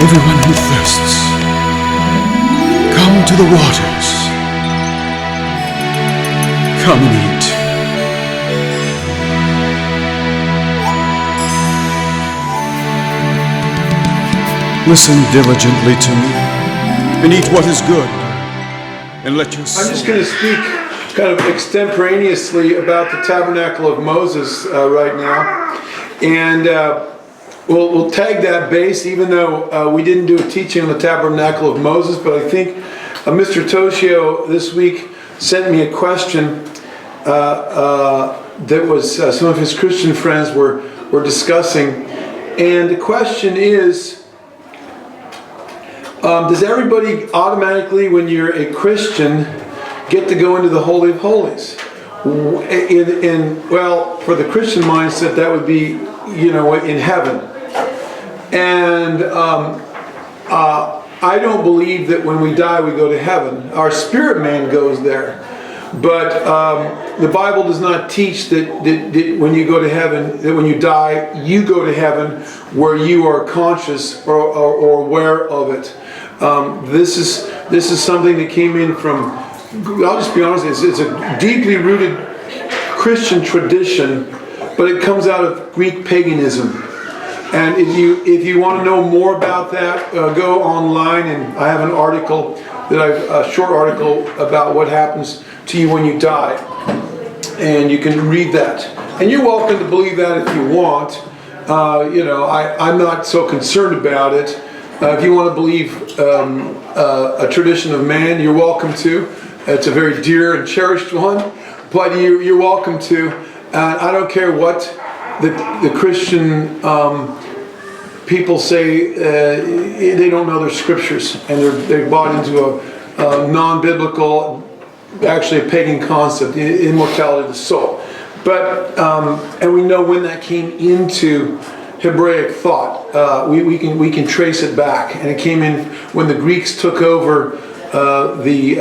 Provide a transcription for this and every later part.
Everyone who thirsts, come to the waters. Come and eat. Listen diligently to me, and eat what is good, and let your soul... I'm just going to speak kind of extemporaneously about the Tabernacle of Moses right now. And we'll tag that base, even though we didn't do a teaching on the Tabernacle of Moses. But I think Mr. Toshio this week sent me a question that was some of his Christian friends were discussing. And the question is, does everybody automatically, when you're a Christian, get to go into the Holy of Holies? Well, for the Christian mindset, that would be, in heaven. And I don't believe that when we die we go to heaven. Our spirit man goes there. But the Bible does not teach that when you go to heaven, that when you die, you go to heaven where you are conscious or aware of it. This is something that came in from, I'll just be honest, it's a deeply rooted Christian tradition, but it comes out of Greek paganism. And if you want to know more about that, go online, and I have an article a short article about what happens to you when you die, and you can read that. And you're welcome to believe that if you want. I'm not so concerned about it. If you want to believe a tradition of man, you're welcome to. It's a very dear and cherished one, but you're welcome to. I don't care what the Christian people say. They don't know their scriptures, and they're bought into a non-biblical, actually a pagan concept, immortality of the soul. But and we know when that came into Hebraic thought. We can trace it back, and it came in when the Greeks took over the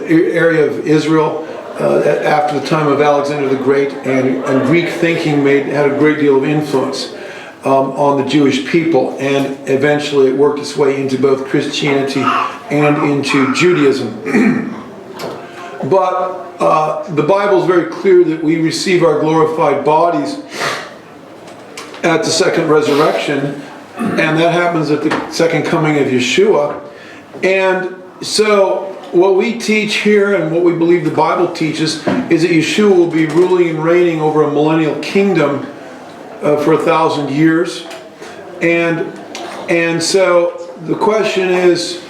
area of Israel after the time of Alexander the Great, and Greek thinking had a great deal of influence on the Jewish people, and eventually it worked its way into both Christianity and into Judaism. But the Bible is very clear that we receive our glorified bodies at the second resurrection, and that happens at the second coming of Yeshua. And so what we teach here, and what we believe the Bible teaches, is that Yeshua will be ruling and reigning over a millennial kingdom for 1,000 years. And so the question is,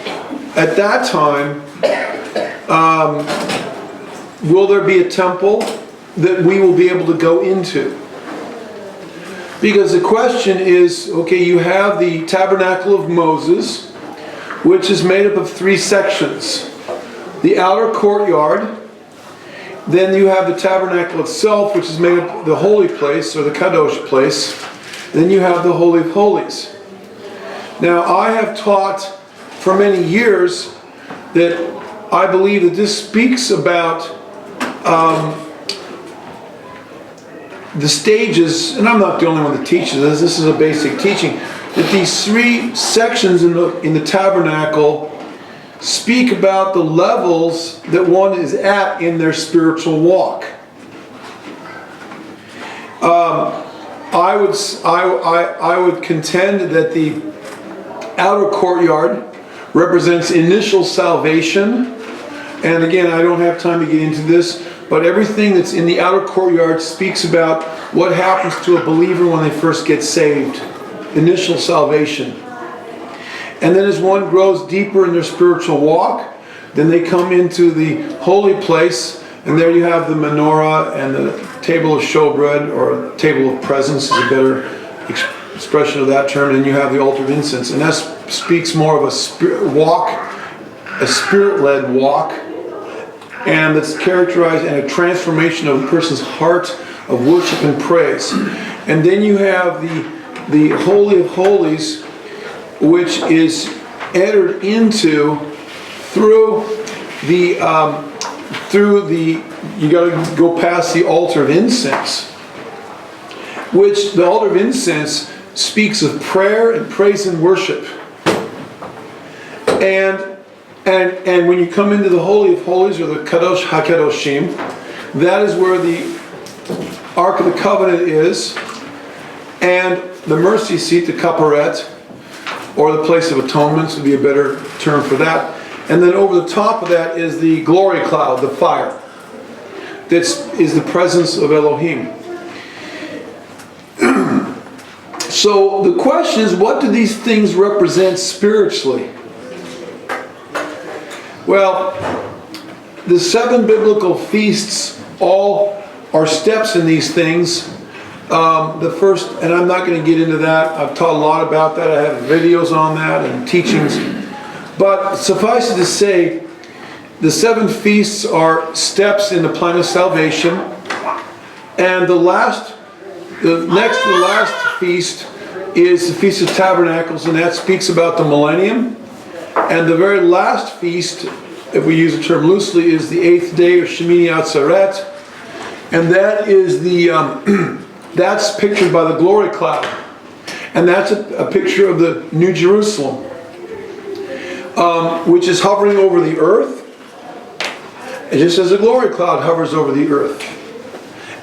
at that time, will there be a temple that we will be able to go into? Because the question is, okay, you have the Tabernacle of Moses, which is made up of 3 sections. The outer courtyard, then you have the tabernacle itself, which is made up of the holy place, or the kadosh place. Then you have the Holy of Holies. Now, I have taught for many years that I believe that this speaks about the stages, and I'm not the only one that teaches this. This is a basic teaching, that these 3 sections in the tabernacle speak about the levels that one is at in their spiritual walk. I would contend that the outer courtyard represents initial salvation. And again, I don't have time to get into this, but everything that's in the outer courtyard speaks about what happens to a believer when they first get saved. Initial salvation. And then as one grows deeper in their spiritual walk, then they come into the holy place, and there you have the menorah and the table of showbread, or table of presence is a better expression of that term, and you have the altar of incense. And that speaks more of a spirit-led walk, and that's characterized in a transformation of a person's heart of worship and praise. And then you have the Holy of Holies, which is entered into through the you got to go past the altar of incense, which the altar of incense speaks of prayer and praise and worship. And when you come into the Holy of Holies, or the Kadosh HaKadoshim, that is where the Ark of the Covenant is, and the mercy seat, the Kaparet, or the place of atonements would be a better term for that. And then over the top of that is the glory cloud, the fire. That is the presence of Elohim. So the question is, what do these things represent spiritually? Well, the 7 biblical feasts all are steps in these things. The first, and I'm not going to get into that. I've taught a lot about that. I have videos on that and teachings. But suffice it to say, the 7 feasts are steps in the plan of salvation. And the last feast is the Feast of Tabernacles, and that speaks about the Millennium. And the very last feast, if we use the term loosely, is the 8th day, or Shemini Atzeret. And that is that's pictured by the glory cloud. And that's a picture of the New Jerusalem, which is hovering over the earth, and just as the glory cloud hovers over the earth.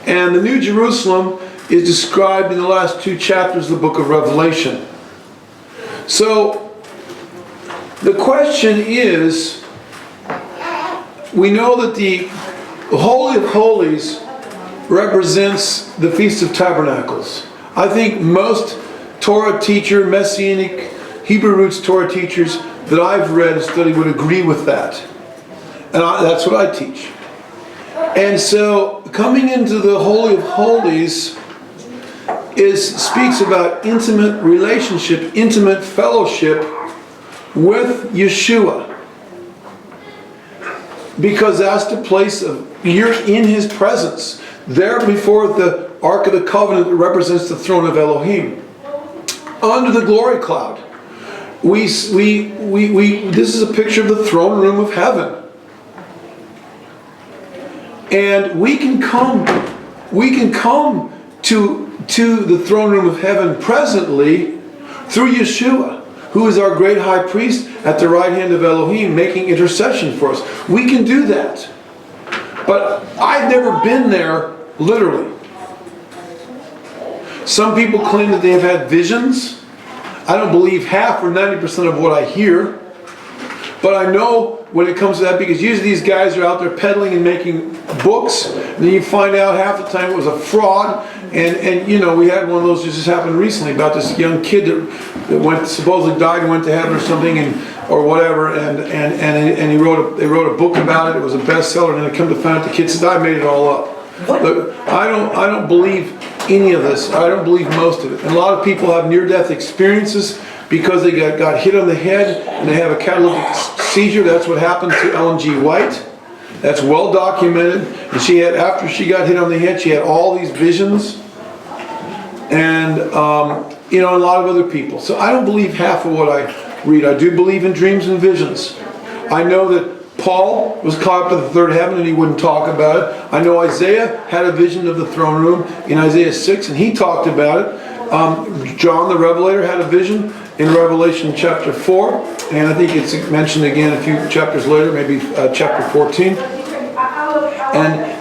And the New Jerusalem is described in the last 2 chapters of the book of Revelation. So the question is, we know that the Holy of Holies represents the Feast of Tabernacles. I think most Torah teacher, Messianic, Hebrew roots Torah teachers that I've read and studied would agree with that. And that's what I teach. And so coming into the Holy of Holies speaks about intimate relationship, intimate fellowship with Yeshua. Because that's the place of, you're in His presence. There before the Ark of the Covenant that represents the throne of Elohim. Under the glory cloud. This is a picture of the throne room of heaven. And we can come to the throne room of heaven presently through Yeshua, who is our great high priest at the right hand of Elohim, making intercession for us. We can do that. But I've never been there literally. Some people claim that they have had visions. I don't believe half or 90% of what I hear. But I know when it comes to that, because usually these guys are out there peddling and making books, and then you find out half the time it was a fraud. And you know, we had one of those just happened recently about this young kid that supposedly died and went to heaven or something, or whatever, and they wrote a book about it. It was a bestseller, and then it come to find out the kid said, "I made it all up." What? Look, I don't believe any of this. I don't believe most of it. And a lot of people have near-death experiences because they got hit on the head and they have a catalytic seizure. That's what happened to Ellen G. White. That's well documented. And after she got hit on the head, she had all these visions. And you know, a lot of other people. So I don't believe half of what I read. I do believe in dreams and visions. I know that Paul was caught up to the third heaven and he wouldn't talk about it. I know Isaiah had a vision of the throne room in Isaiah 6 and he talked about it. John the Revelator had a vision in Revelation chapter 4, and I think it's mentioned again a few chapters later, maybe chapter 14.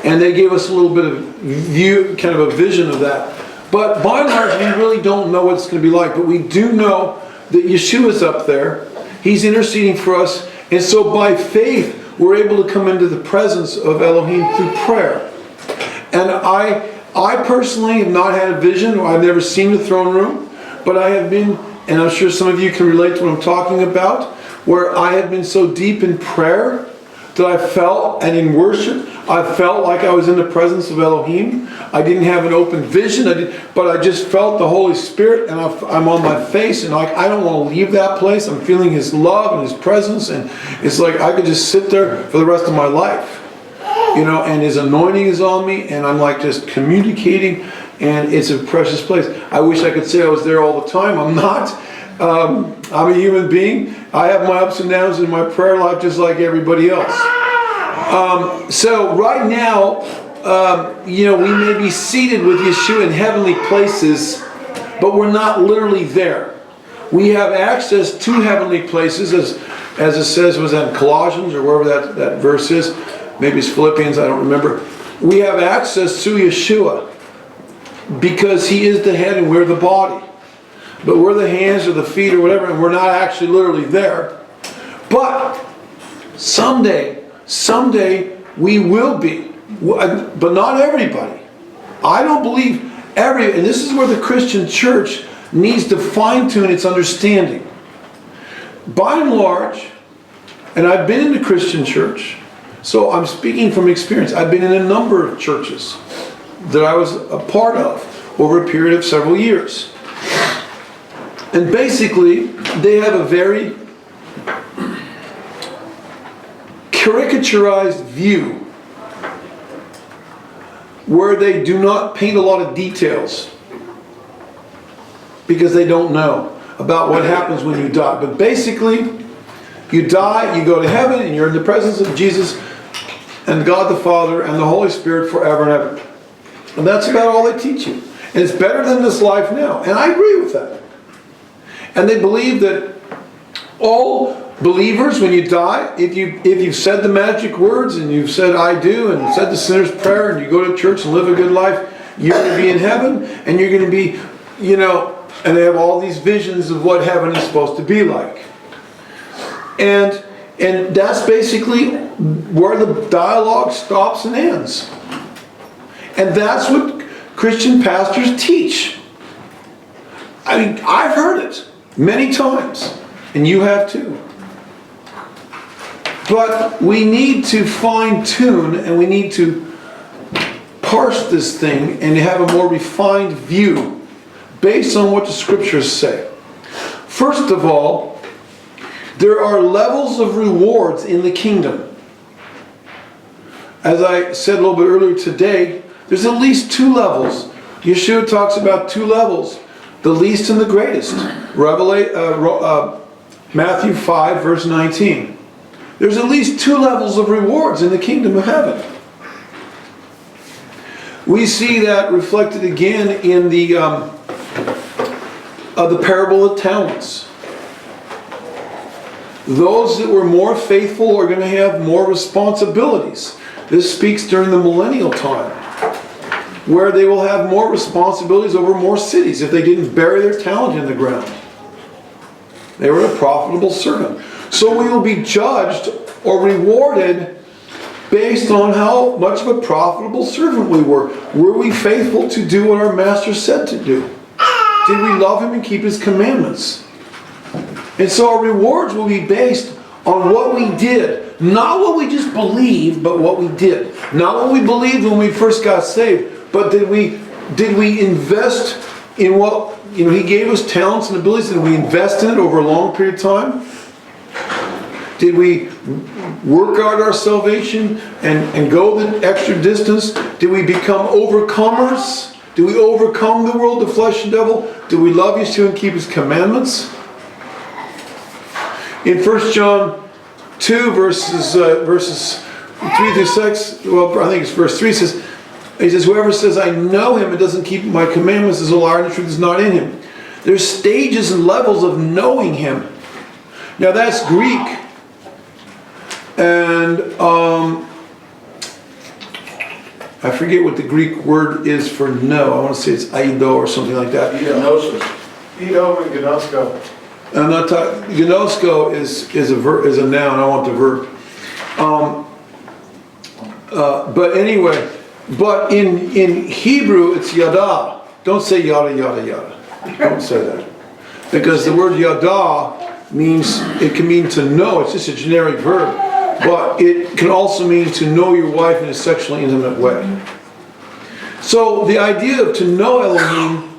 And they gave us a little bit of view, kind of a vision of that. But by and large, we really don't know what it's going to be like. But we do know that Yeshua's up there. He's interceding for us. And so by faith, we're able to come into the presence of Elohim through prayer. And I personally have not had a vision, or I've never seen the throne room, but I have been, and I'm sure some of you can relate to what I'm talking about, where I have been so deep in prayer that I felt, and in worship, I felt like I was in the presence of Elohim. I didn't have an open vision, but I just felt the Holy Spirit, and I'm on my face, and like I don't want to leave that place. I'm feeling His love and His presence, and it's like I could just sit there for the rest of my life. You know, and His anointing is on me, and I'm like just communicating, and it's a precious place. I wish I could say I was there all the time. I'm not. I'm a human being. I have my ups and downs in my prayer life just like everybody else. So right now, you know, we may be seated with Yeshua in heavenly places but we're not literally there. We have access to heavenly places, as it says, was that in Colossians or wherever that verse is. Maybe it's Philippians, I don't remember. We have access to Yeshua because He is the head and we're the body. But we're the hands or the feet or whatever, and we're not actually literally there. But someday we will be. But not everybody. I don't believe and this is where the Christian church needs to fine-tune its understanding. By and large, and I've been in the Christian church, so I'm speaking from experience. I've been in a number of churches that I was a part of over a period of several years. And basically, they have a very caricaturized view where they do not paint a lot of details because they don't know about what happens when you die. But basically, you die, you go to heaven, and you're in the presence of Jesus and God the Father and the Holy Spirit forever and ever. And that's about all they teach you. And it's better than this life now. And I agree with that. And they believe that all believers, when you die, if you've said the magic words and you've said I do and said the sinner's prayer and you go to church and live a good life, you're going to be in heaven and you're going to be, and they have all these visions of what heaven is supposed to be like. And that's basically where the dialogue stops and ends. And that's what Christian pastors teach. I mean, I've heard it many times, and you have too. But we need to fine-tune and we need to parse this thing and have a more refined view based on what the scriptures say. First of all, there are levels of rewards in the kingdom. As I said a little bit earlier today, there's at least two levels. Yeshua talks about two levels, the least and the greatest. Matthew 5, verse 19. There's at least two levels of rewards in the kingdom of heaven. We see that reflected again in the parable of talents. Those that were more faithful are going to have more responsibilities. This speaks during the millennial time, where they will have more responsibilities over more cities if they didn't bury their talent in the ground. They were a profitable servant. So we will be judged or rewarded based on how much of a profitable servant we were. Were we faithful to do what our master said to do? Did we love him and keep his commandments? And so our rewards will be based on what we did. Not what we just believed, but what we did. Not what we believed when we first got saved, but did we invest in what, he gave us talents and abilities, and we invest in it over a long period of time? Did we work out our salvation and go the extra distance? Did we become overcomers? Did we overcome the world, the flesh and devil? Did we love Yeshua and keep his commandments? In 1 John 2 verses 3 through 6, well, I think it's verse 3, he says, whoever says I know him and doesn't keep my commandments is a liar, and the truth is not in him. There's stages and levels of knowing him. Now that's Greek. And I forget what the Greek word is for know. I want to say it's aido or something like that. Gnosis. Eido and gnosko. I'm not talking. Gnosko is a noun. I want the verb. But anyway, but in Hebrew it's yada. Don't say yada yada yada. Don't say that, because the word yada means, it can mean to know. It's just a generic verb, but it can also mean to know your wife in a sexually intimate way. So the idea of to know Elohim,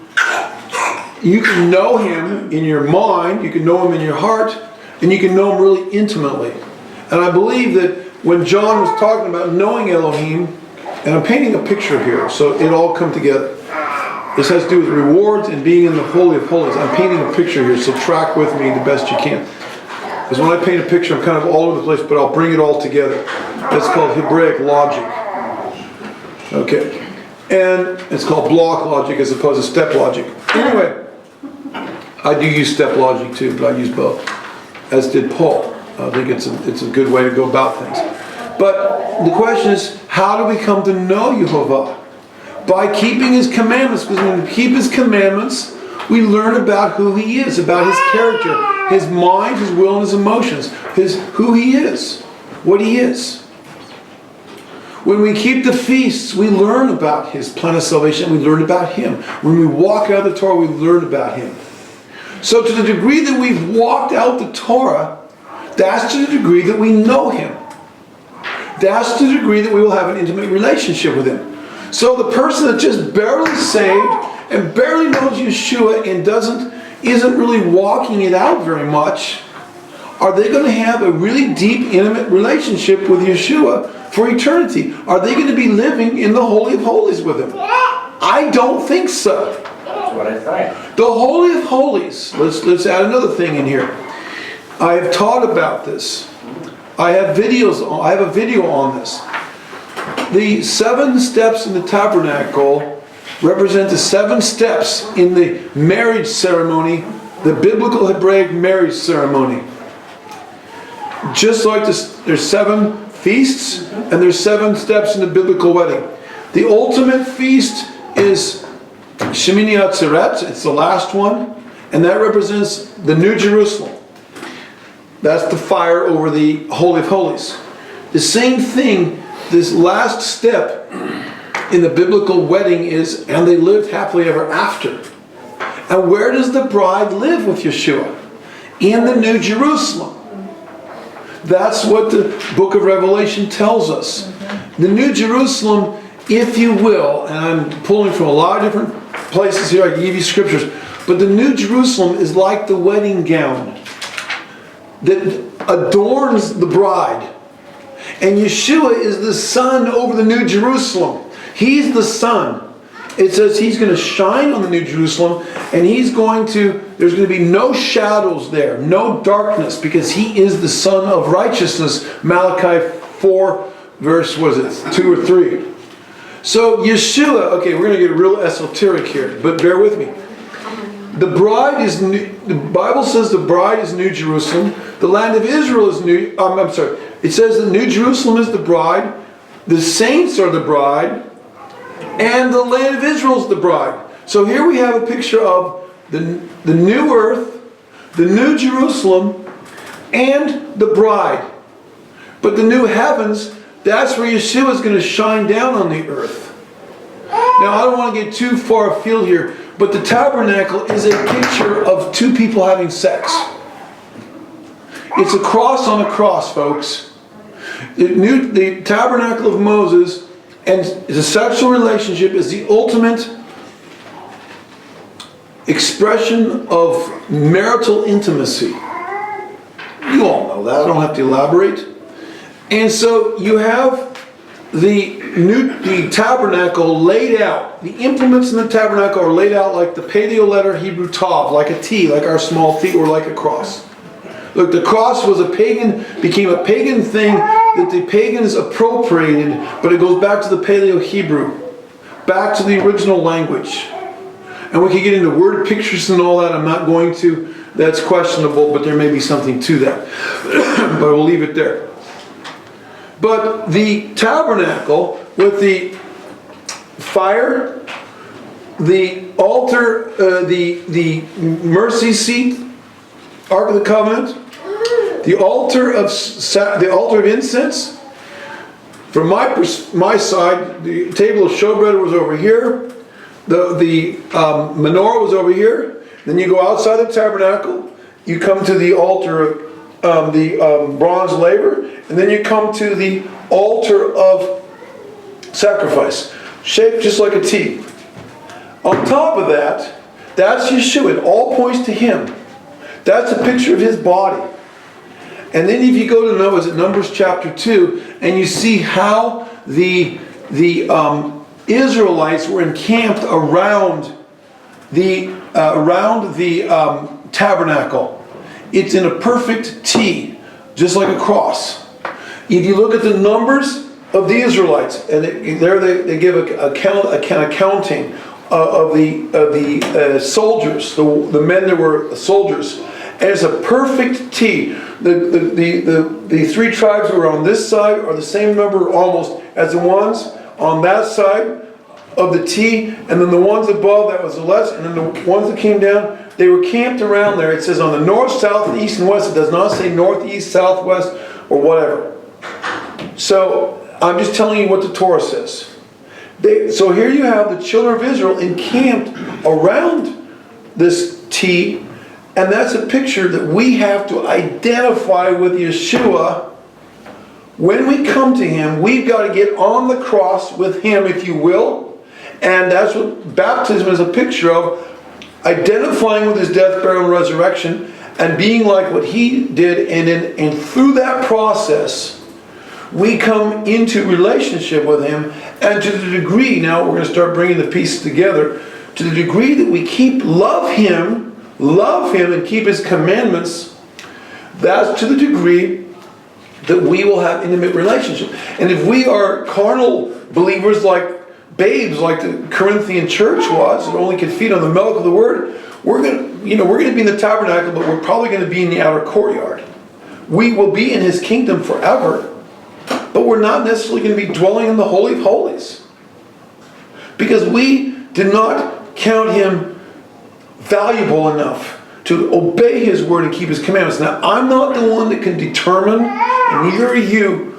you can know him in your mind, you can know him in your heart, and you can know him really intimately. And I believe that when John was talking about knowing Elohim, and I'm painting a picture here, so it all come together. This has to do with rewards and being in the Holy of Holies. I'm painting a picture here, so track with me the best you can. Because when I paint a picture, I'm kind of all over the place, but I'll bring it all together. That's called Hebraic logic. Okay. And it's called block logic as opposed to step logic. Anyway, I do use step logic too, but I use both, as did Paul. I think it's a good way to go about things. But the question is, how do we come to know Yehovah? By keeping His commandments. Because when we keep His commandments, we learn about who He is, about His character, His mind, His will, and His emotions, who He is, what He is. When we keep the feasts, we learn about His plan of salvation. We learn about Him. When we walk out the Torah, we learn about Him. So to the degree that we've walked out the Torah, that's to the degree that we know Him. That's to the degree that we will have an intimate relationship with Him. So the person that's just barely saved and barely knows Yeshua and isn't really walking it out very much, are they going to have a really deep, intimate relationship with Yeshua for eternity? Are they going to be living in the Holy of Holies with Him? I don't think so. That's what I thought. The Holy of Holies. Let's add another thing in here. I have taught about this. I have a video on this. The 7 steps in the tabernacle represent the 7 steps in the marriage ceremony, the biblical Hebraic marriage ceremony. Just like there's 7 feasts and there's 7 steps in the biblical wedding. The ultimate feast is Shemini Atzeret. It's the last one, and that represents the New Jerusalem. That's the fire over the Holy of Holies. The same thing, this last step in the biblical wedding is, and they lived happily ever after. And where does the bride live with Yeshua? In the New Jerusalem. That's what the book of Revelation tells us. The New Jerusalem, if you will, and I'm pulling from a lot of different places here, I can give you scriptures, but the New Jerusalem is like the wedding gown that adorns the bride. And Yeshua is the sun over the New Jerusalem. He's the sun. It says He's going to shine on the New Jerusalem, and there's going to be no shadows there, no darkness, because He is the Son of righteousness. Malachi 4, verse, 2 or 3. So Yeshua, okay, we're going to get real esoteric here, but bear with me. The Bible says the bride is New Jerusalem. The land of Israel is it says that New Jerusalem is the bride, the saints are the bride, and the land of Israel is the bride. So here we have a picture of the new earth, the New Jerusalem, and the bride. But the new heavens, that's where Yeshua is going to shine down on the earth. Now, I don't want to get too far afield here, but the tabernacle is a picture of 2 people having sex. It's a cross on a cross, folks. The tabernacle of Moses and the sexual relationship is the ultimate expression of marital intimacy. You all know that. I don't have to elaborate. And so you have the tabernacle laid out. The implements in the tabernacle are laid out like the paleo letter Hebrew tav, like a T, like our small T, or like a cross. Look, the cross became a pagan thing that the pagans appropriated, but it goes back to the Paleo Hebrew, back to the original language. And we can get into word pictures and all that. I'm not going to. That's questionable, but there may be something to that. But we'll leave it there. But the tabernacle with the fire, the altar, the mercy seat, Ark of the Covenant, the altar of incense. From my side, the table of showbread was over here. The menorah was over here. Then you go outside the tabernacle. You come to the altar of the bronze laver, and then you come to the altar of sacrifice, shaped just like a T. On top of that, that's Yeshua. It all points to Him. That's a picture of His body. And then if you go to Numbers chapter 2, and you see how the Israelites were encamped around the tabernacle. It's in a perfect T, just like a cross. If you look at the numbers of the Israelites, and there they give an accounting. soldiers, the men that were soldiers. And it's a perfect T. The three tribes who are on this side are the same number almost as the ones on that side of the T, and then the ones above, that was the less, and then the ones that came down, they were camped around there. It says on the north, south, east, and west. It does not say north, east, south, west, or whatever. So I'm just telling you what the Torah says. So here you have the children of Israel encamped around this T, and that's a picture that we have to identify with Yeshua. When we come to Him, we've got to get on the cross with Him, if you will. And that's what baptism is a picture of, identifying with His death, burial, and resurrection, and being like what He did. And through that process, we come into relationship with Him. And to the degree, now we're going to start bringing the pieces together, to the degree that we love Him, and keep His commandments, that's to the degree that we will have intimate relationship. And if we are carnal believers, like babes, like the Corinthian church was, that only could feed on the milk of the word, we're going to be in the tabernacle, but we're probably going to be in the outer courtyard. We will be in His kingdom forever, but we're not necessarily going to be dwelling in the Holy of Holies, because we did not count Him valuable enough to obey His word and keep His commandments. Now, I'm not the one that can determine, and neither are you,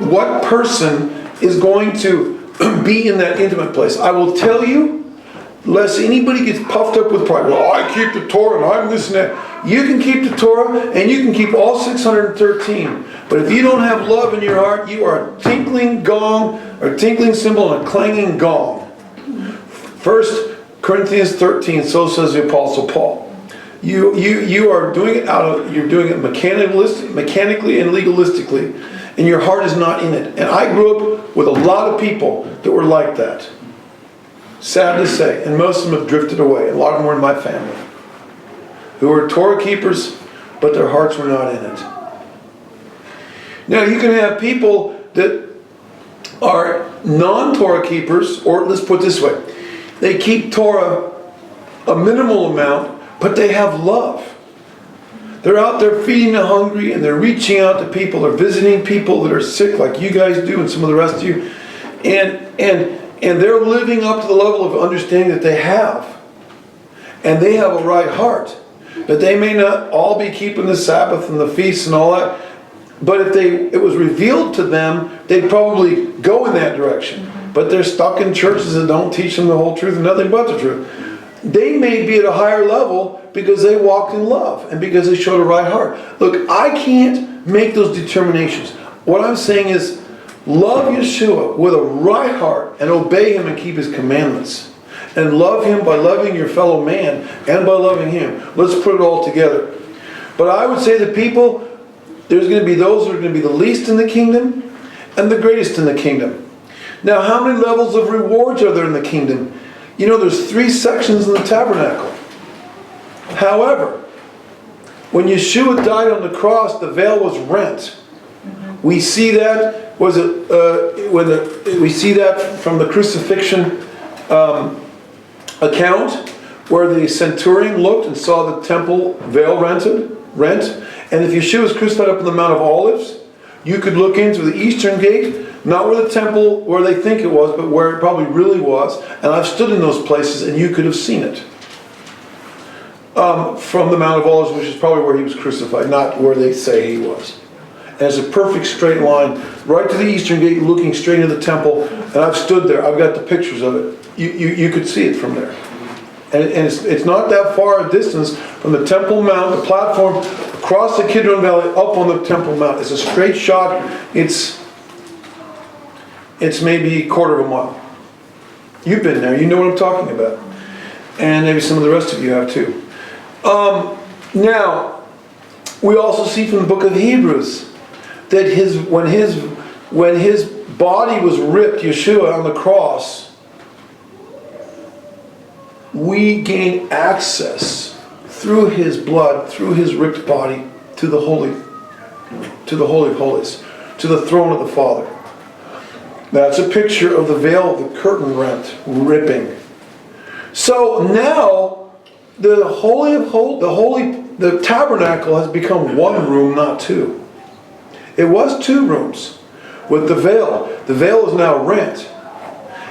what person is going to be in that intimate place. I will tell you, lest anybody gets puffed up with pride. Well, I keep the Torah and I'm this and that. You can keep the Torah and you can keep all 613. But if you don't have love in your heart, you are a tinkling gong, or a tinkling cymbal and a clanging gong. 1 Corinthians 13, so says the Apostle Paul. You are doing it you're doing it mechanically and legalistically, and your heart is not in it. And I grew up with a lot of people that were like that. Sad to say, and most of them have drifted away. A lot of them were in my family, who were Torah keepers, but their hearts were not in it. Now you can have people that are non-Torah keepers, or let's put it this way, they keep Torah a minimal amount, but they have love. They're out there feeding the hungry, and they're reaching out to people. They're visiting people that are sick, like you guys do, and some of the rest of you. And they're living up to the level of understanding that they have. And they have a right heart. But they may not all be keeping the Sabbath and the feasts and all that. But if it was revealed to them, they'd probably go in that direction. But they're stuck in churches that don't teach them the whole truth and nothing but the truth. They may be at a higher level because they walked in love and because they showed a right heart. Look, I can't make those determinations. What I'm saying is, love Yeshua with a right heart and obey Him and keep His commandments. And love Him by loving your fellow man and by loving Him. Let's put it all together. But I would say that people, there's going to be those that are going to be the least in the kingdom and the greatest in the kingdom. Now, how many levels of rewards are there in the kingdom? You know, there's 3 sections in the tabernacle. However, when Yeshua died on the cross, the veil was rent. We see that we see that from the crucifixion account, where the centurion looked and saw the temple veil rent. And if Yeshua was crucified up on the Mount of Olives, you could look into the eastern gate, not where the temple, where they think it was, but where it probably really was. And I've stood in those places, and you could have seen it. From the Mount of Olives, which is probably where He was crucified, not where they say He was. And it's a perfect straight line, right to the eastern gate, looking straight into the temple. And I've stood there. I've got the pictures of it. You could see it from there. And it's not that far a distance from the Temple Mount, the platform, across the Kidron Valley, up on the Temple Mount. It's a straight shot. It's maybe a quarter of a mile. You've been there. You know what I'm talking about. And maybe some of the rest of you have too. Now, we also see from the book of Hebrews that when his body was ripped, Yeshua, on the cross, we gain access through His blood, through His ripped body, to the Holy of Holies, to the throne of the Father. That's a picture of the veil of the curtain ripping. So now the Holy of Holies, the Tabernacle has become one room, not two. It was two rooms with the veil. The veil is now rent.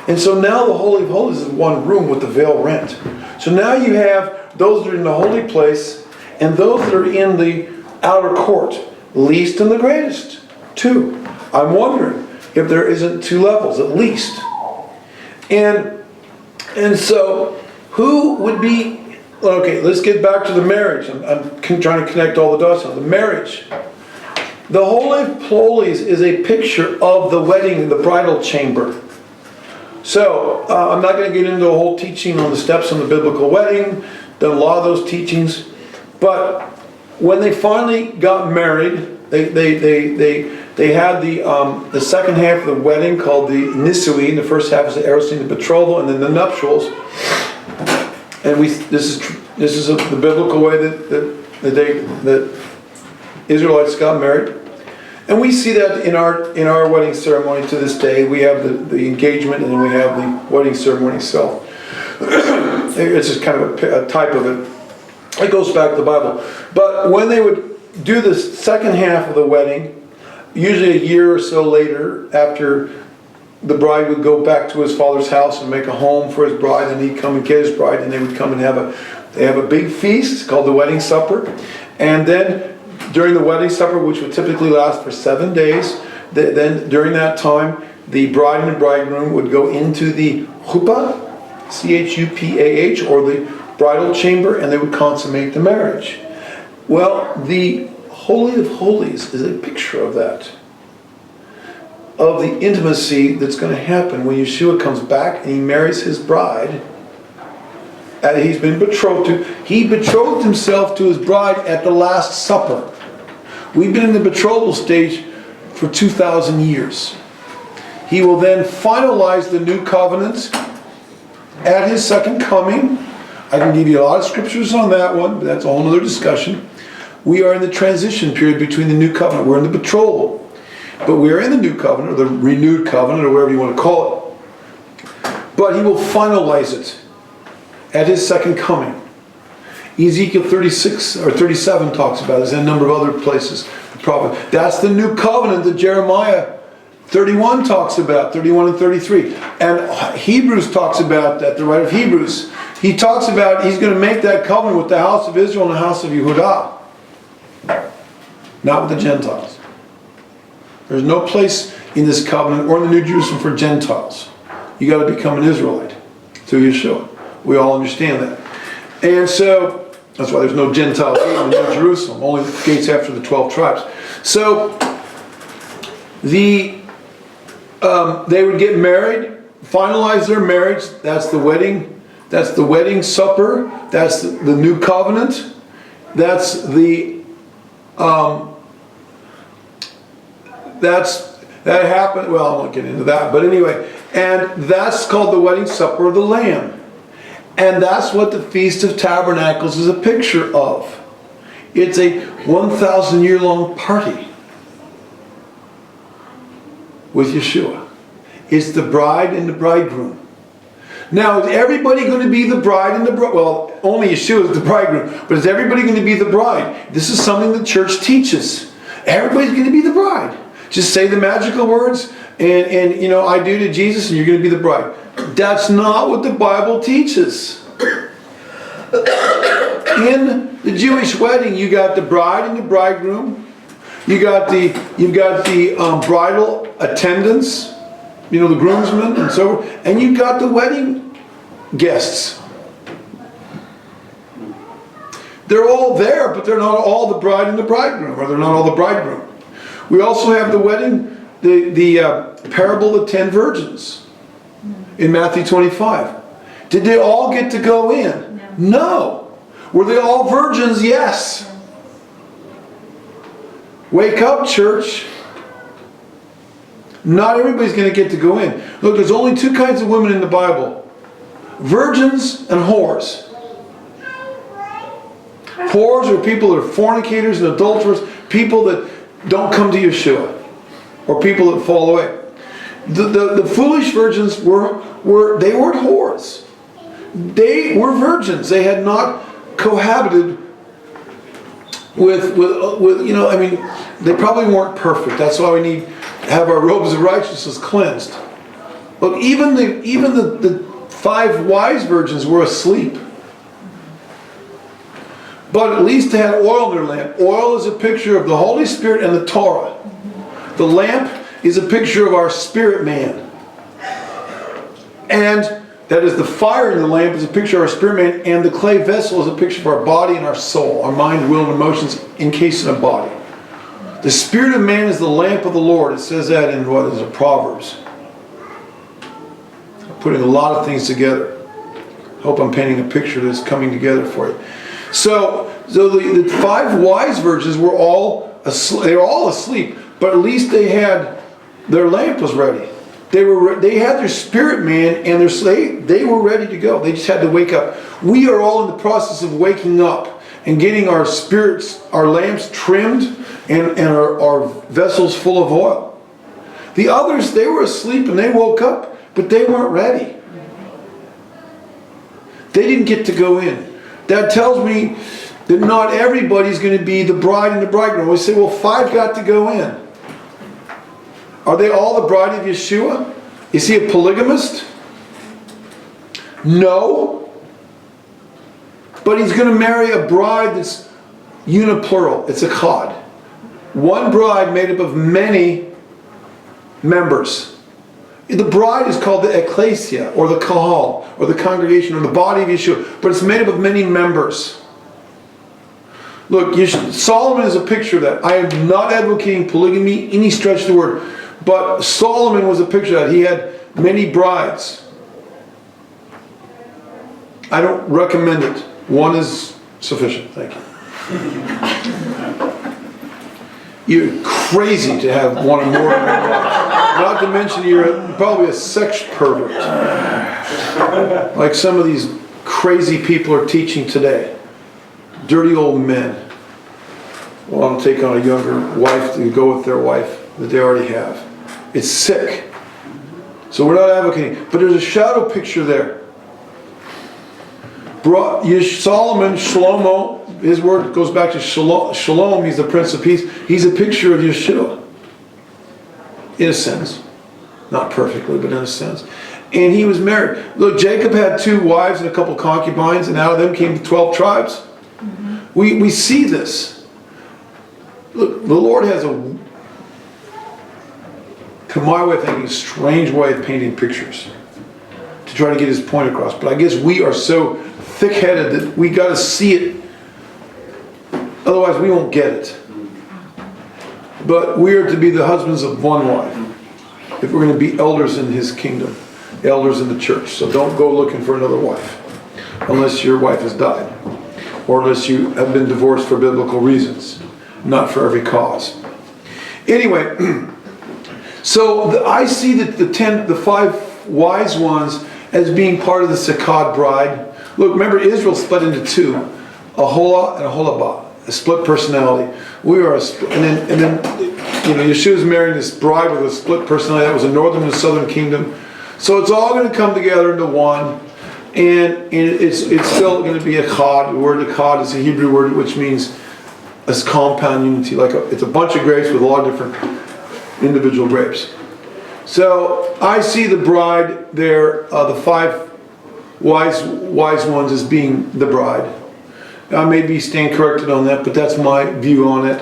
And so now the Holy of Holies is one room with the veil rent. So now you have those that are in the holy place and those that are in the outer court. Least and the greatest. Two. I'm wondering if there isn't two levels at least. And so who would be... Okay, let's get back to the marriage. I'm trying to connect all the dots on the marriage. The Holy of Holies is a picture of the wedding, the bridal chamber. So, I'm not going to get into a whole teaching on the steps on the biblical wedding, done a lot of those teachings, but when they finally got married, they had the second half of the wedding called the Nisui, and the first half is the Erosin, the betrothal, and then the nuptials. And this is the biblical way that Israelites got married. And we see that in our wedding ceremony to this day. We have the engagement and then we have the wedding ceremony itself. It's just kind of a type of it. It goes back to the Bible. But when they would do the second half of the wedding, usually a year or so later, after the bride would go back to his father's house and make a home for his bride, and he'd come and get his bride, and they would come and have a big feast called the wedding supper. And then during the wedding supper, which would typically last for 7 days, then during that time, the bride and the bridegroom would go into the chuppah, C-H-U-P-A-H, or the bridal chamber, and they would consummate the marriage. Well, the Holy of Holies is a picture of that, of the intimacy that's going to happen when Yeshua comes back and he marries his bride. He's been betrothed to. He betrothed himself to his bride at the Last Supper. We've been in the betrothal stage for 2,000 years. He will then finalize the new covenant at his second coming. I can give you a lot of scriptures on that one, but that's a whole other discussion. We are in the transition period between the new covenant. We're in the betrothal. But we are in the new covenant, or the renewed covenant, or whatever you want to call it. But he will finalize it at his second coming. Ezekiel 36 or 37 talks about this, and a number of other places. The prophet. That's the new covenant that Jeremiah 31 talks about, 31 and 33. And Hebrews talks about that, the writer of Hebrews. He talks about he's going to make that covenant with the house of Israel and the house of Yehudah. Not with the Gentiles. There's no place in this covenant or in the New Jerusalem for Gentiles. You got to become an Israelite through Yeshua. We all understand that. And so that's why there's no Gentile gate in New Jerusalem, only gates after the 12 tribes. So they would get married, finalize their marriage. That's the wedding. That's the wedding supper. That's the new covenant. That's that happened. Well, I won't get into that, but anyway, and that's called the wedding supper of the Lamb. And that's what the Feast of Tabernacles is a picture of. It's a 1,000-year-long party with Yeshua. It's the bride and the bridegroom. Now, is everybody going to be the bride and the bride? Well, only Yeshua is the bridegroom. But is everybody going to be the bride? This is something the church teaches. Everybody's going to be the bride. Just say the magical words and I do to Jesus, and you're going to be the bride. That's not what the Bible teaches. In the Jewish wedding, you got the bride and the bridegroom. You've got the bridal attendants, the groomsmen and so forth, and you've got the wedding guests. They're all there, but they're not all the bride and the bridegroom, or they're not all the bridegroom. We also have the wedding, the parable of the 10 virgins in Matthew 25. Did they all get to go in? No. Were they all virgins? Yes. Wake up, church. Not everybody's going to get to go in. Look, there's only two kinds of women in the Bible. Virgins and whores. Whores are people that are fornicators and adulterers, people that don't come to Yeshua, or people that fall away. The foolish virgins they weren't whores. they were virgins. They had not cohabited with I mean, they probably weren't perfect. That's why we need to have our robes of righteousness cleansed. Look, even the 5 wise virgins were asleep. But at least they had oil in their lamp. Oil is a picture of the Holy Spirit and the Torah. The lamp is a picture of our spirit man. And that is, the fire in the lamp is a picture of our spirit man, and the clay vessel is a picture of our body and our soul, our mind, will, and emotions encased in a body. The spirit of man is the lamp of the Lord. It says that in what is it, Proverbs. I'm putting a lot of things together. I hope I'm painting a picture that's coming together for you. So the 5 wise virgins were all asleep. They were all asleep, but at least they had their lamp was ready. They had their spirit man and they were ready to go. They just had to wake up. We are all in the process of waking up and getting our spirits, our lamps trimmed, and our vessels full of oil. The others, they were asleep and they woke up, but they weren't ready. They didn't get to go in. That tells me that not everybody's going to be the bride and the bridegroom. We say, well, 5 got to go in. Are they all the bride of Yeshua? Is he a polygamist? No. But he's going to marry a bride that's uniplural. It's a chad. One bride made up of many members. The bride is called the ecclesia, or the kahal, or the congregation, or the body of Yeshua. But it's made up of many members. Look, Solomon is a picture of that. I am not advocating polygamy, any stretch of the word. But Solomon was a picture of that. He had many brides. I don't recommend it. One is sufficient. Thank you. You're crazy to have one or more in your life. Not to mention you're probably a sex pervert. Like some of these crazy people are teaching today. Dirty old men want to take on a younger wife to go with their wife that they already have. It's sick. So we're not advocating. But there's a shadow picture there. Solomon, Shlomo, his word goes back to Shalom. He's the Prince of Peace. He's a picture of Yeshua. In a sense. Not perfectly, but in a sense. And he was married. Look, Jacob had 2 wives and a couple concubines, and out of them came the 12 tribes. Mm-hmm. We see this. Look, the Lord has to my way of thinking, a strange way of painting pictures to try to get his point across. But I guess we are so thick-headed that we got to see it. Otherwise, we won't get it. But we are to be the husbands of one wife if we're going to be elders in his kingdom, elders in the church. So don't go looking for another wife unless your wife has died, or unless you have been divorced for biblical reasons, not for every cause. Anyway. So I see that the 5 wise ones as being part of the Sukkot bride. Look, remember Israel split into 2, a Hola and a Holabah, a split personality. We are, and then Yeshua's marrying this bride with a split personality. That was a northern and southern kingdom. So it's all going to come together into one, and it's still going to be a chad. The word chad is a Hebrew word which means a compound unity, it's a bunch of grapes with a lot of different individual grapes. So I see the bride there, the 5 wise ones as being the bride. I may be stand corrected on that, but that's my view on it.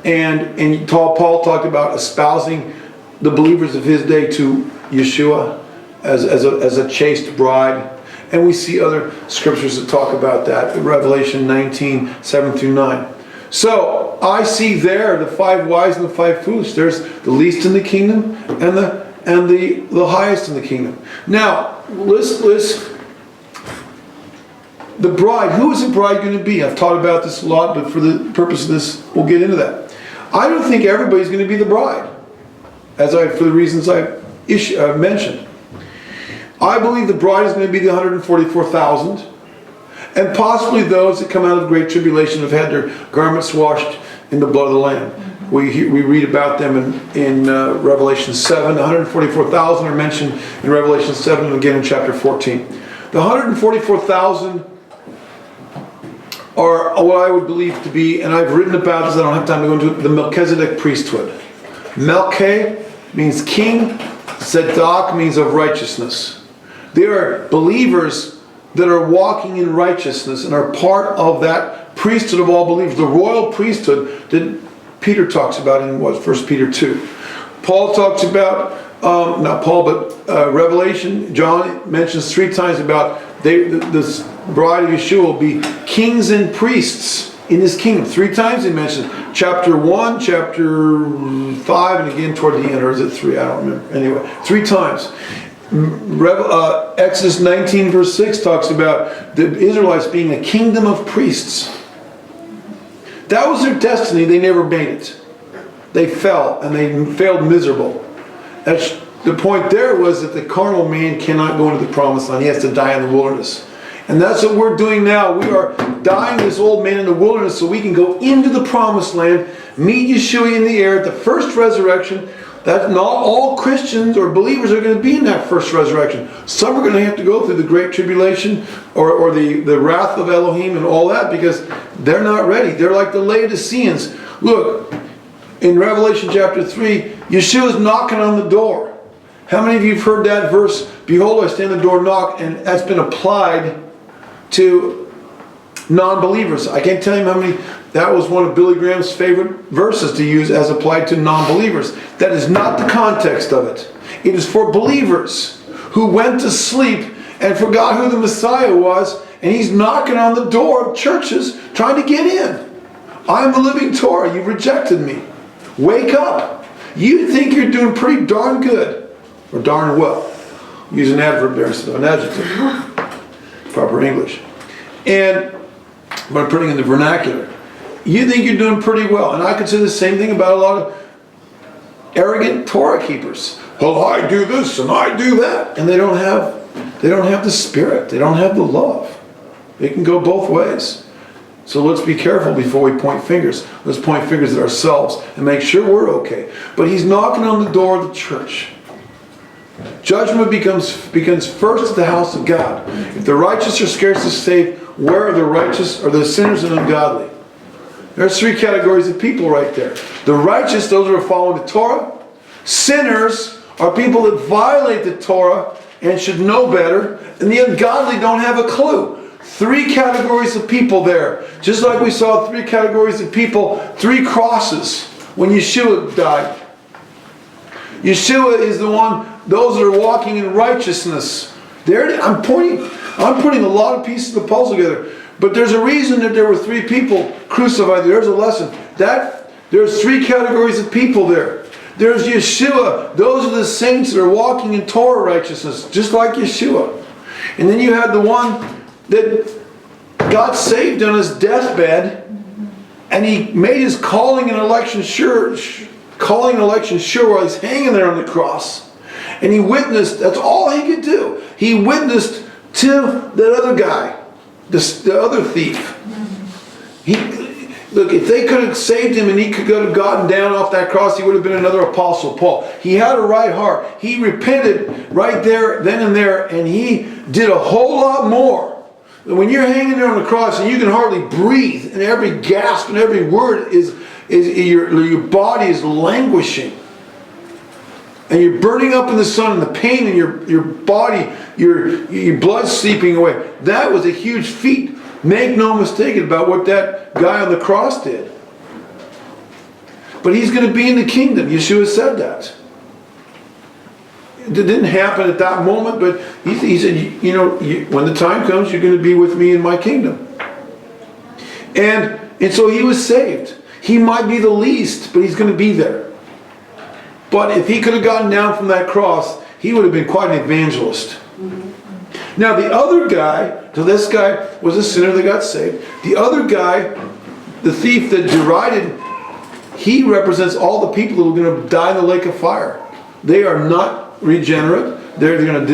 And Paul talked about espousing the believers of his day to Yeshua as a chaste bride. And we see other scriptures that talk about that. Revelation 19, 7 through 9. So I see there the 5 wise and the 5 foolish. There's the least in the kingdom and the highest in the kingdom. Now, the bride. Who is the bride going to be? I've taught about this a lot, but for the purpose of this, we'll get into that. I don't think everybody's going to be the bride, for the reasons I've mentioned. I believe the bride is going to be the 144,000. And possibly those that come out of great tribulation have had their garments washed in the blood of the Lamb. We read about them in Revelation 7. 144,000 are mentioned in Revelation 7 and again in chapter 14. The 144,000 are what I would believe to be, and I've written about this, I don't have time to go into it, the Melchizedek priesthood. Melche means king, Zedek means of righteousness. They are believers that are walking in righteousness and are part of that priesthood of all believers, the royal priesthood that Peter talks about in 1 Peter 2. Paul talks about, not Paul, but Revelation, John mentions 3 times about this bride of Yeshua will be kings and priests in his kingdom. 3 times he mentions chapter 1, chapter 5, and again toward the end, or is it 3? I don't remember. Anyway, 3 times. Exodus 19 verse 6 talks about the Israelites being a kingdom of priests. That was their destiny. They never made it. They fell, and they failed miserable. That's the point. There was that the carnal man cannot go into the promised land. He has to die in the wilderness. And that's what we're doing now. We are dying this old man in the wilderness so we can go into the promised land, meet Yeshua in the air at the first resurrection. That not all Christians or believers are going to be in that first resurrection. Some are going to have to go through the great tribulation or the wrath of Elohim and all that because they're not ready. They're like the Laodiceans. Look, in Revelation chapter 3, Yeshua is knocking on the door. How many of you have heard that verse? Behold, I stand at the door and knock, and that's been applied to non-believers. I can't tell you how many. That was one of Billy Graham's favorite verses to use as applied to non-believers. That is not the context of it. It is for believers who went to sleep and forgot who the Messiah was, and he's knocking on the door of churches trying to get in. I'm the living Torah. You've rejected me. Wake up. You think you're doing pretty darn good, or darn well. Use an adverb there instead of an adjective. Proper English. And by putting in the vernacular. You think you're doing pretty well. And I could say the same thing about a lot of arrogant Torah keepers. Well, I do this and I do that. And they don't have the spirit. They don't have the love. It can go both ways. So let's be careful before we point fingers. Let's point fingers at ourselves and make sure we're okay. But he's knocking on the door of the church. Judgment begins first at the house of God. If the righteous are scarcely saved, where are the righteous or the sinners and ungodly? There's 3 categories of people right there. The righteous, those who are following the Torah. Sinners are people that violate the Torah and should know better. And the ungodly don't have a clue. 3 categories of people there. Just like we saw 3 categories of people, 3 crosses when Yeshua died. Yeshua is the one, those that are walking in righteousness. There, I'm putting a lot of pieces of the puzzle together. But there's a reason that there were 3 people crucified. There's a lesson. There's 3 categories of people there. There's Yeshua. Those are the saints that are walking in Torah righteousness, just like Yeshua. And then you had the one that got saved on his deathbed, and he made his calling and election sure while he's hanging there on the cross. And he witnessed, that's all he could do. He witnessed to that other guy, the other thief. Look, if they could have saved him and he could have gotten down off that cross, he would have been another Apostle Paul. He had a right heart. He repented right there, then and there, and he did a whole lot more. When you're hanging there on the cross and you can hardly breathe, and every gasp and every word is your body is languishing, and you're burning up in the sun, and the pain in your body, your blood seeping away. That was a huge feat. Make no mistake about what that guy on the cross did. But he's going to be in the kingdom. Yeshua said that. It didn't happen at that moment, but he said, when the time comes, you're going to be with me in my kingdom. And so he was saved. He might be the least, but he's going to be there. But if he could have gotten down from that cross, he would have been quite an evangelist. Now the other guy, so this guy was a sinner that got saved. The other guy, the thief that derided, he represents all the people who are going to die in the lake of fire. They are not regenerate. They're not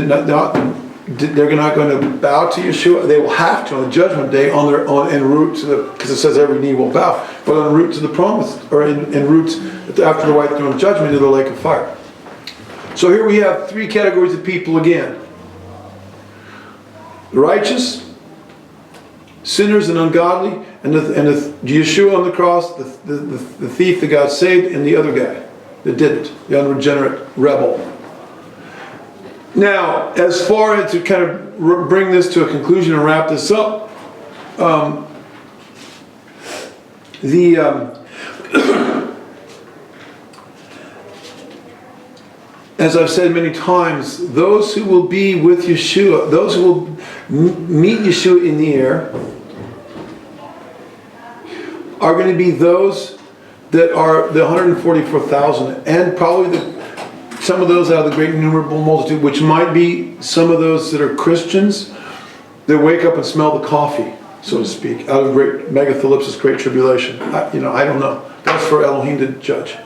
going to bow to Yeshua. They will have to on the judgment day en route to the, because it says every knee will bow, but en route to the promise, or en route after the white throne judgment to the lake of fire. So here we have 3 categories of people again. the righteous, sinners and ungodly, and the Yeshua on the cross, the thief that got saved, and the other guy that didn't, the unregenerate rebel. Now, as far as to kind of bring this to a conclusion and wrap this up, as I've said many times, those who will be with Yeshua, those who will meet Yeshua in the air, are going to be those that are the 144,000, and probably some of those out of the great innumerable multitude, which might be some of those that are Christians that wake up and smell the coffee, so to speak, out of great megathalipsis, great tribulation. I don't know. That's for Elohim to judge.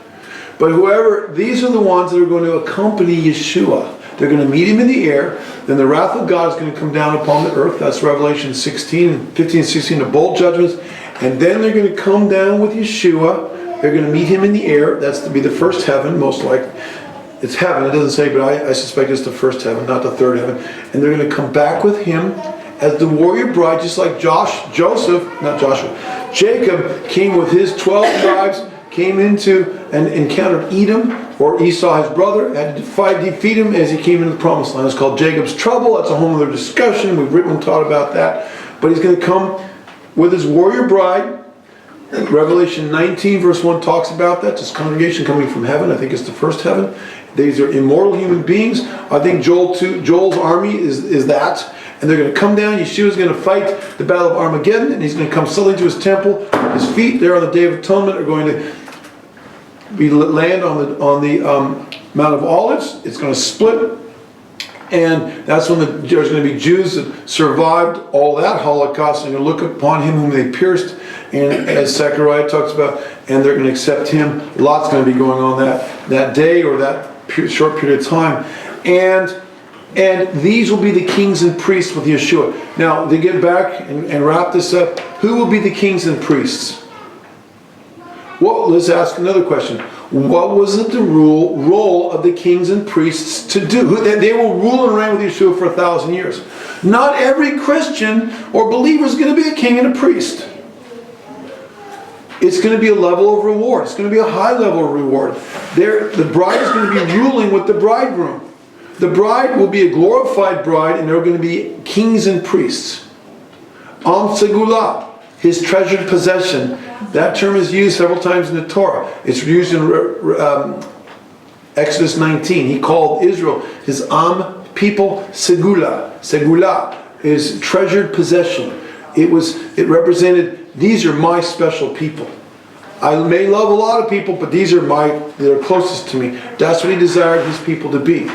But whoever, these are the ones that are going to accompany Yeshua. They're going to meet him in the air. Then the wrath of God is going to come down upon the earth. That's Revelation 15 and 16, the bold judgments. And then they're going to come down with Yeshua. They're going to meet him in the air. That's to be the first heaven, most likely. It's heaven, it doesn't say, but I suspect it's the first heaven, not the third heaven. And they're going to come back with him as the warrior bride, just like Jacob came with his 12 tribes, came into and encountered Edom, or Esau, his brother, had to defeat him as he came into the promised land. It's called Jacob's trouble. That's a whole other discussion. We've written and taught about that. But he's going to come with his warrior bride. Revelation 19 verse 1 talks about that. This congregation coming from heaven. I think it's the first heaven. These are immortal human beings. I think Joel's army is that. And they're going to come down. Yeshua's going to fight the battle of Armageddon, and he's going to come suddenly to his temple. His feet there on the Day of Atonement are going to land on the Mount of Olives. It's going to split, and that's when there's going to be Jews that survived all that Holocaust and going to look upon him whom they pierced, and as Zechariah talks about, and they're going to accept him. Lots going to be going on that day or that short period of time, and these will be the kings and priests with Yeshua. Now, to get back and wrap this up, who will be the kings and priests? Well, let's ask another question. What was it the role of the kings and priests to do? They will rule and reign with Yeshua for 1,000 years. Not every Christian or believer is going to be a king and a priest. It's going to be a level of reward. It's going to be a high level of reward. The bride is going to be ruling with the bridegroom. The bride will be a glorified bride, and there are going to be kings and priests. Am Segulah, his treasured possession. That term is used several times in the Torah. It's used in Exodus 19. He called Israel his Am people Segulah. Segulah is treasured possession. It represented, these are my special people. I may love a lot of people, but these are that are closest to me. That's what he desired his people to be.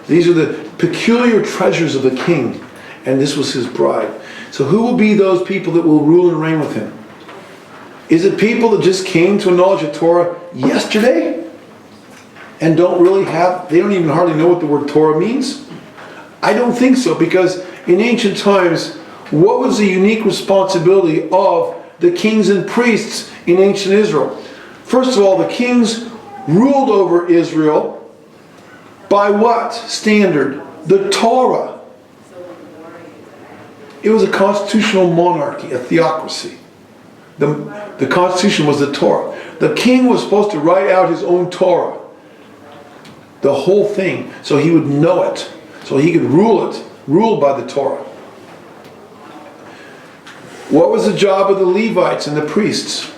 These are the peculiar treasures of the king, and this was his bride. So who will be those people that will rule and reign with him? Is it people that just came to a knowledge of Torah yesterday and they don't even hardly know what the word Torah means? I don't think so, because in ancient times, what was the unique responsibility of the kings and priests in ancient Israel? First of all, the kings ruled over Israel by what standard? The Torah. It was a constitutional monarchy, a theocracy. The constitution was the Torah. The king was supposed to write out his own Torah. The whole thing. So he would know it. So he could rule by the Torah. What was the job of the Levites and the priests?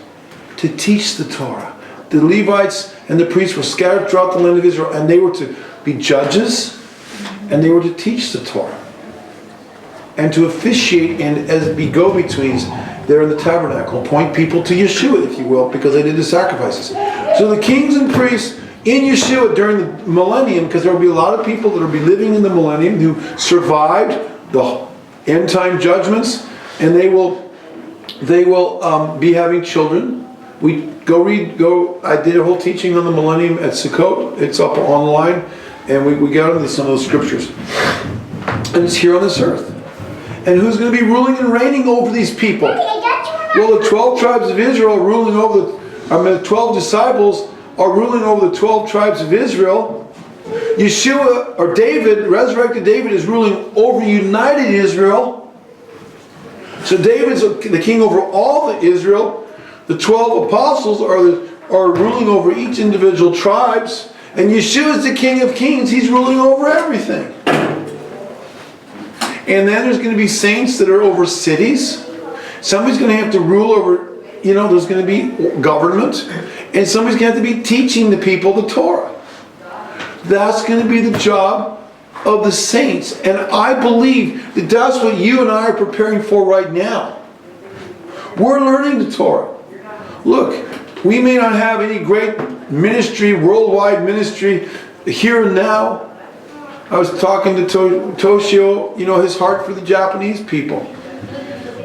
To teach the Torah. The Levites and the priests were scattered throughout the land of Israel, and they were to be judges, and they were to teach the Torah, and to officiate and as be go-betweens there in the tabernacle, point people to Yeshua, if you will, because they did the sacrifices. So the kings and priests in Yeshua during the millennium, because there will be a lot of people that will be living in the millennium who survived the end time judgments, and they will be having children. I did a whole teaching on the millennium at Sukkot. It's up online, and we got into some of those scriptures. And it's here on this earth. And who's going to be ruling and reigning over these people? Well, the 12 tribes of Israel are ruling over the 12 disciples are ruling over the 12 tribes of Israel. Yeshua, or David, resurrected David, is ruling over united Israel. So David's the king over all the Israel. The 12 apostles are ruling over each individual tribes. And Yeshua is the King of Kings. He's ruling over everything. And then there's going to be saints that are over cities. Somebody's going to have to rule over, there's going to be government. And somebody's going to have to be teaching the people the Torah. That's going to be the job of the saints. And I believe that that's what you and I are preparing for right now. We're learning the Torah. Look, we may not have any great ministry, worldwide ministry here and now. I was talking to Toshio, his heart for the Japanese people.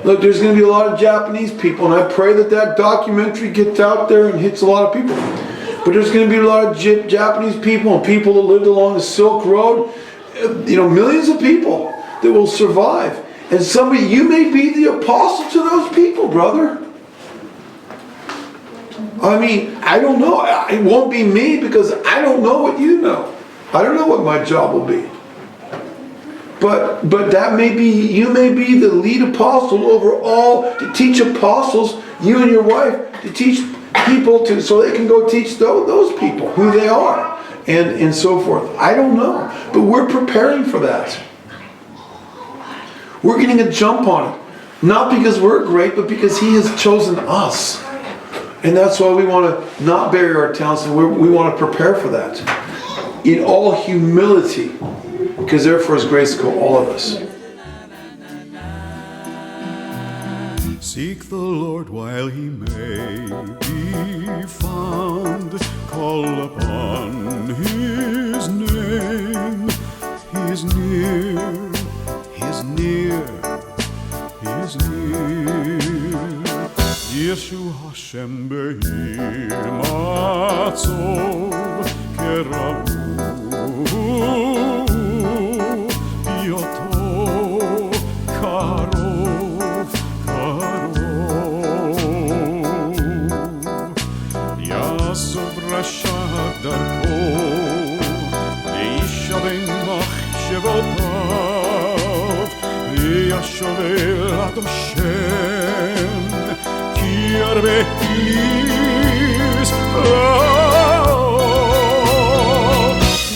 Look, there's going to be a lot of Japanese people, and I pray that documentary gets out there and hits a lot of people. But there's going to be a lot of Japanese people and people that lived along the Silk Road. Millions of people that will survive. And you may be the apostle to those people, brother. I mean, I don't know. It won't be me because I don't know what you know. I don't know what my job will be. But you may be the lead apostle over all, to teach apostles, you and your wife, to teach people so they can go teach those people who they are and so forth. I don't know. But we're preparing for that. We're getting a jump on it. Not because we're great, but because He has chosen us. And that's why we want to not bury our talents, and we want to prepare for that. In all humility, because therefore His grace call all of us. Seek the Lord while He may be found. Call upon His name. He's near. He's near. He's near. Yeshua Hashem Behir Matzov Kerahu Yoto Karov Yasov Rasha Darko Yishavim Machshevotav Yashavel Adom Shem Please,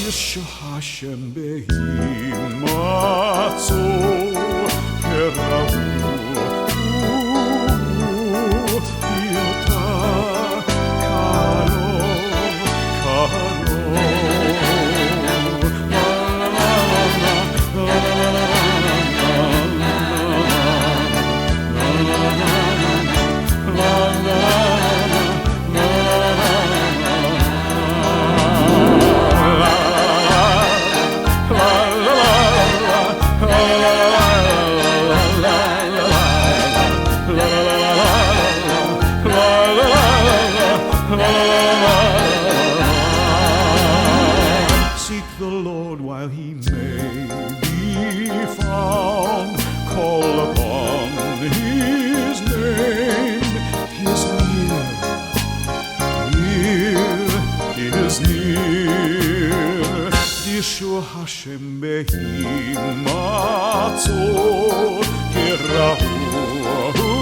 Yeshua Hashem Behim Matzov Kerahu Yota Seek the Lord while He may be found. Call upon His name. He is near. He is near. Yeshua Hashem Behim Matzor Kerahu